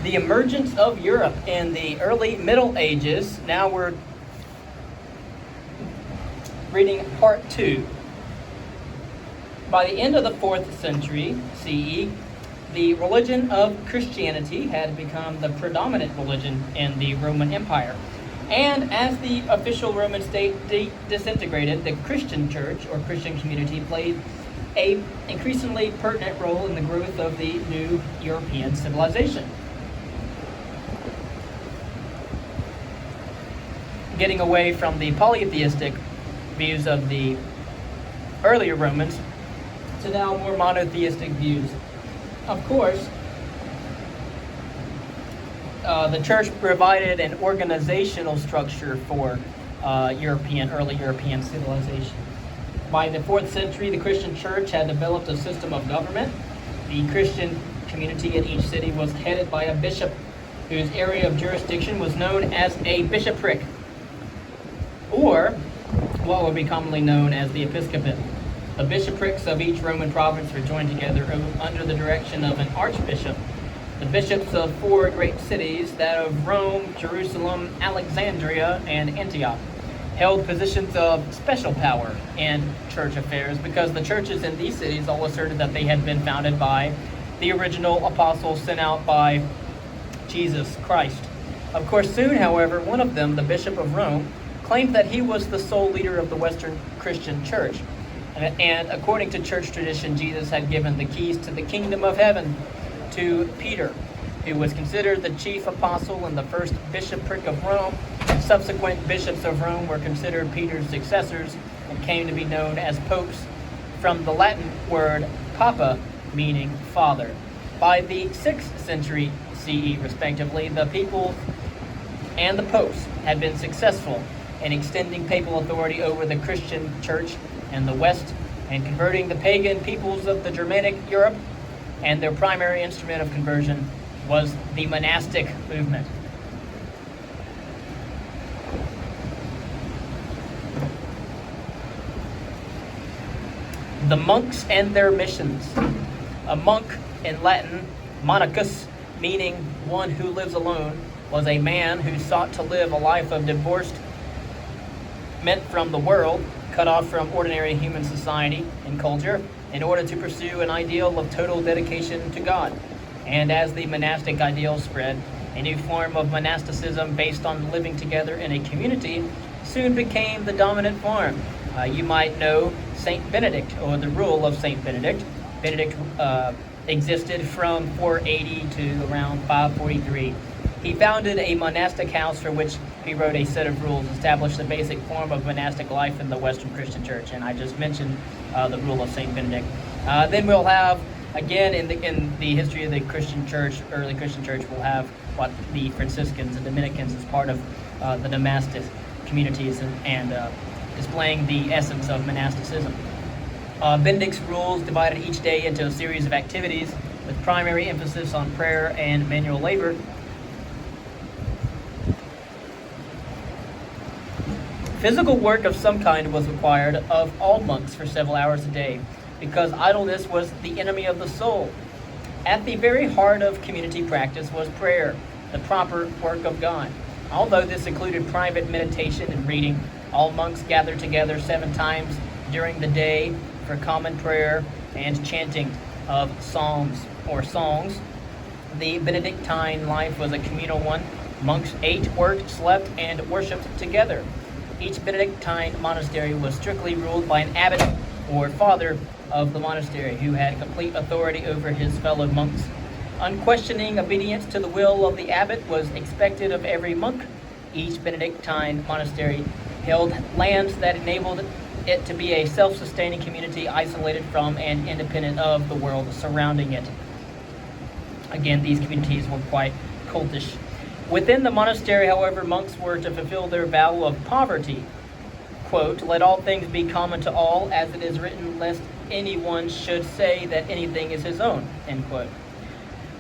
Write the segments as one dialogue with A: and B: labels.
A: The emergence of Europe in the early Middle Ages. Now we're reading part 2. By the end of the 4th century CE, the religion of Christianity had become the predominant religion in the Roman Empire. And as the official Roman state disintegrated, the Christian church or Christian community played an increasingly pertinent role in the growth of the new European civilization. Getting away from the polytheistic views of the earlier Romans to now more monotheistic views. Of course, the church provided an organizational structure for early European civilization. By the 4th century, the Christian church had developed a system of government. The Christian community in each city was headed by a bishop, whose area of jurisdiction was known as a bishopric, or what would be commonly known as the episcopate. The bishoprics of each Roman province were joined together under the direction of an archbishop. The bishops of 4 great cities, that of Rome, Jerusalem, Alexandria, and Antioch, held positions of special power in church affairs because the churches in these cities all asserted that they had been founded by the original apostles sent out by Jesus Christ. Of course, soon, however, one of them, the Bishop of Rome, claimed that he was the sole leader of the Western Christian church. And according to church tradition, Jesus had given the keys to the kingdom of heaven to Peter, who was considered the chief apostle and the first bishopric of Rome. Subsequent bishops of Rome were considered Peter's successors and came to be known as popes, from the Latin word papa, meaning father. By the 6th century CE, respectively, the people and the popes had been successful in extending papal authority over the Christian church in the West and converting the pagan peoples of the Germanic Europe, and their primary instrument of conversion was the monastic movement. The monks and their missions. A monk, in Latin, monachus, meaning one who lives alone, was a man who sought to live a life of divorcement from the world, cut off from ordinary human society and culture, in order to pursue an ideal of total dedication to God. And as the monastic ideal spread, a new form of monasticism based on living together in a community soon became the dominant form. You might know Saint Benedict, or the rule of Saint Benedict. Benedict existed from 480 to around 543. He founded a monastic house for which he wrote a set of rules, established the basic form of monastic life in the Western Christian Church, and I just mentioned the rule of Saint Benedict. Then we'll have, again, in the history of the Christian Church, early Christian Church, we'll have what the Franciscans and Dominicans as part of the monastic communities and displaying the essence of monasticism. Benedict's rules divided each day into a series of activities with primary emphasis on prayer and manual labor. Physical work of some kind was required of all monks for several hours a day, because idleness was the enemy of the soul. At the very heart of community practice was prayer, the proper work of God. Although this included private meditation and reading, all monks gathered together 7 times during the day for common prayer and chanting of psalms or songs. The Benedictine life was a communal one. Monks ate, worked, slept, and worshipped together. Each Benedictine monastery was strictly ruled by an abbot or father of the monastery, who had complete authority over his fellow monks. Unquestioning obedience to the will of the abbot was expected of every monk. Each Benedictine monastery held lands that enabled it to be a self-sustaining community, isolated from and independent of the world surrounding it. Again, these communities were quite cultish. Within the monastery, however, monks were to fulfill their vow of poverty. Quote, "Let all things be common to all, as it is written, lest anyone should say that anything is his own," end quote.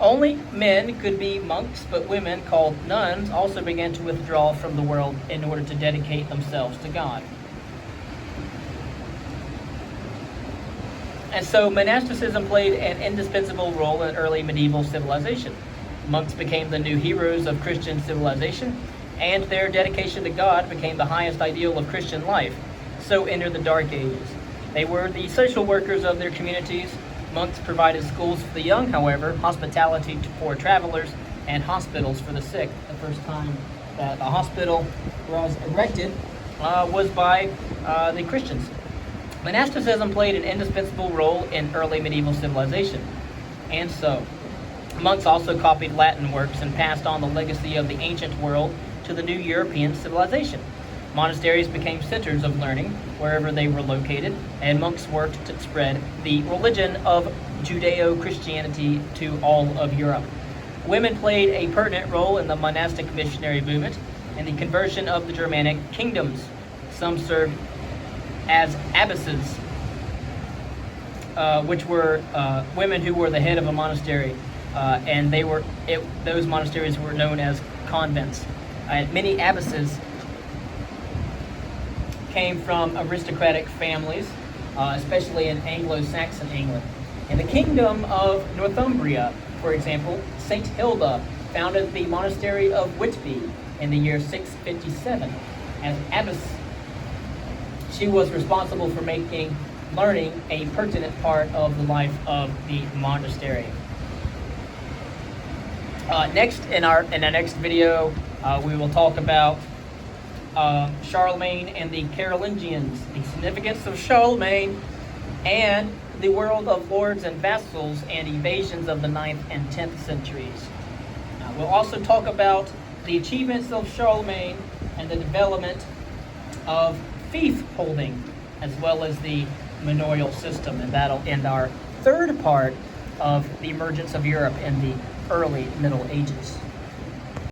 A: Only men could be monks, but women, called nuns, also began to withdraw from the world in order to dedicate themselves to God. And so monasticism played an indispensable role in early medieval civilization. Monks became the new heroes of Christian civilization, and their dedication to God became the highest ideal of Christian life. So entered the Dark Ages. They were the social workers of their communities. Monks provided schools for the young, however, hospitality for travelers, and hospitals for the sick. The first time that a hospital was erected was by the Christians. Monasticism played an indispensable role in early medieval civilization. And so, monks also copied Latin works and passed on the legacy of the ancient world to the new European civilization. Monasteries became centers of learning wherever they were located, and monks worked to spread the religion of Judeo-Christianity to all of Europe. Women played a pertinent role in the monastic missionary movement and the conversion of the Germanic kingdoms. Some served as abbesses, which were women who were the head of a monastery, and those monasteries were known as convents. Many abbesses came from aristocratic families, especially in Anglo-Saxon England. In the kingdom of Northumbria, for example, St. Hilda founded the monastery of Whitby in the year 657. As abbess, she was responsible for making learning a pertinent part of the life of the monastery. Next, in our next video, we will talk about Charlemagne and the Carolingians, the significance of Charlemagne, and the world of lords and vassals and invasions of the 9th and 10th centuries. We'll also talk about the achievements of Charlemagne and the development of fief holding, as well as the manorial system, and that'll end our third part of the emergence of Europe in the early Middle Ages.